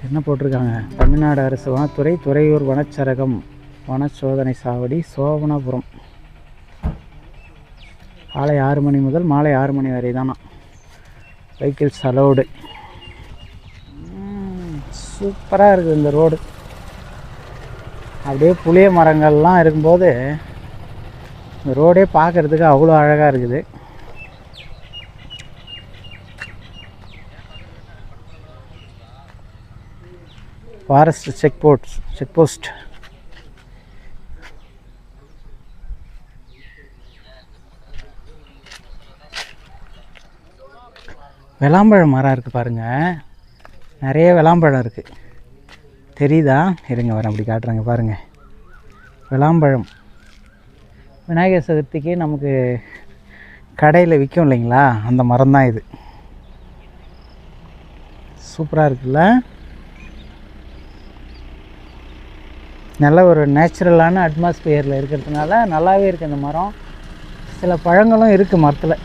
என்ன போட்டிருக்காங்க? தமிழ்நாடு அரசு வனத்துறை துறையூர் வனச்சரகம் வன சோதனை சாவடி சோபனபுரம். காலை 6 மணி முதல் மாலை 6 மணி வரை தானா வெஹிக்கிள்ஸ் அலௌடு. சூப்பராக இருக்குது இந்த ரோடு. அப்படியே புளிய மரங்கள்லாம் இருக்கும்போது இந்த ரோடே பார்க்குறதுக்கு அவ்வளோ அழகாக இருக்குது. Forest check post. விளாம்பழம் மரம் இருக்குது பாருங்கள். நிறைய விளாம்பழம் இருக்குது. தெரியுதா? இருங்க வரேன், அப்படி காட்டுறாங்க பாருங்கள். விளாம்பழம் விநாயகர் சதுர்த்திக்கு நமக்கு கடையில் விற்கும் இல்லைங்களா, அந்த மரம் தான் இது. சூப்பராக இருக்குல்ல. நல்ல ஒரு நேச்சுரலான அட்மாஸ்பியரில் இருக்கிறதுனால நல்லாவே இருக்குது இந்த மரம். சில பழங்களும் இருக்குது மரத்தில்.